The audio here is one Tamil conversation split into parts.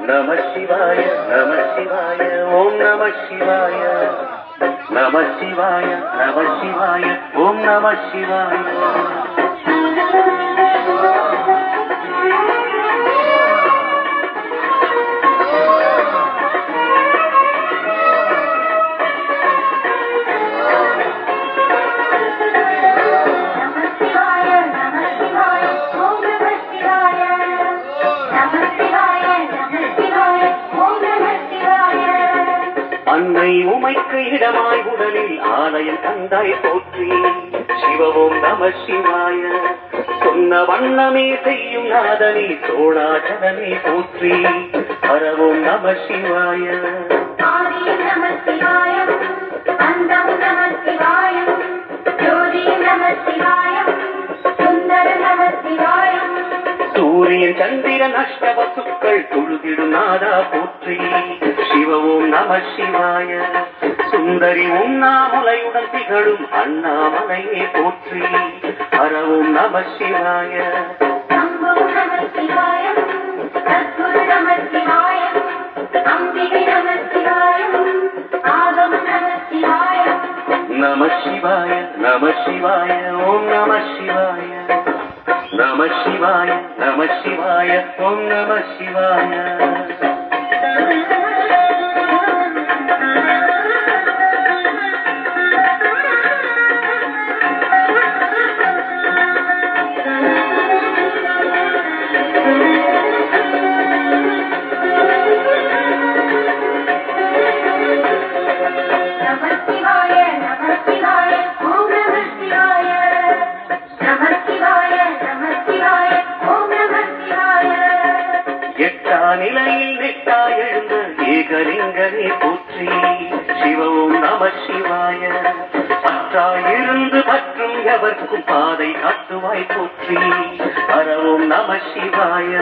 நம சிவாய நம சிவாய ஓம் நம சிவாய நம சிவாய நம சிவாய ஓம் நம சிவாய அன்னை உமைக்கு இடமாய் உடலில் ஆலயம் தந்தாய் போற்றி சிவவோம் நம சிவாய சொன்ன வண்ணமே செய்யும் நாதனே சோழாச்சலமே போற்றி பரவோம் நம சிவாய சூரியன் சந்திரன் அஷ்டவசுக்கள் தொழுதிடும் நாதா போற்றி சிவவோம் நம சிவாய சுந்தரி உண்ணாமுலையுடன் திகழும் அண்ணாமலையே போற்றி பரவோம் நம சிவாய நம சிவாய நம சிவாய ஓம் நம சிவாய நம சிவாய நம சிவாய ஓம் நம சிவாய நிலையில் நெட்டா எழுந்த ஏகலிங்கனே போற்றி சிவவும் நம சிவாய பற்றாயிருந்து பற்றும் எவர்க்கும் பாதை காட்டுவாய் போற்றி பரவும் நம சிவாய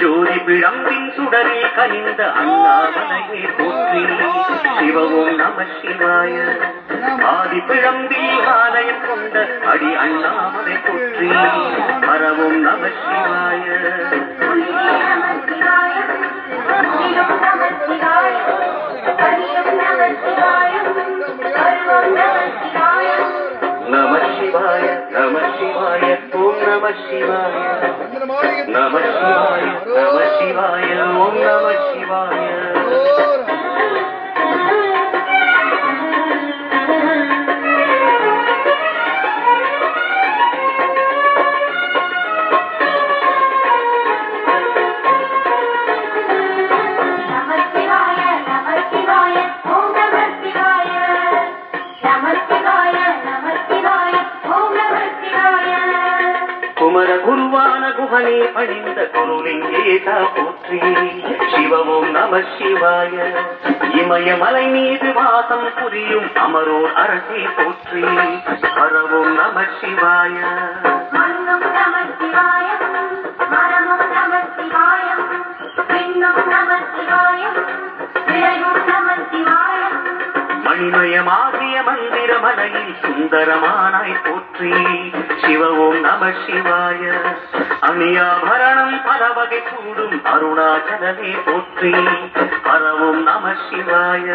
ஜோதி பிழம்பின் சுடரில் கனிந்த அண்ணாமலையை போற்றி சிவவும் நம சிவாய ஆதி பிழம்பில் ஆலயம் கொண்ட அடி அண்ணாமலை போற்றி பரவும் நம சிவாய நம சிவாய நம சிவாய ஓம் நம சிவாய நம சிவாய நம சிவாய ஓம் நம சிவாய குமர குருவான குகனே பணிந்த குருலிங்கேசா போற்றி சிவவோம் நம சிவாய இமயமலை மீது வாசம் புரியும் அமரோர் அரசே போற்றி பரவோம் நம சிவாய மணிமயமாகிய மந்திர மலையில் சுந்தரமானாய் போற்றி சிவவோம் நம சிவாய அணியாபரணம் பல வகை கூடும் அருணாச்சலமே போற்றி பரவோம் நம சிவாய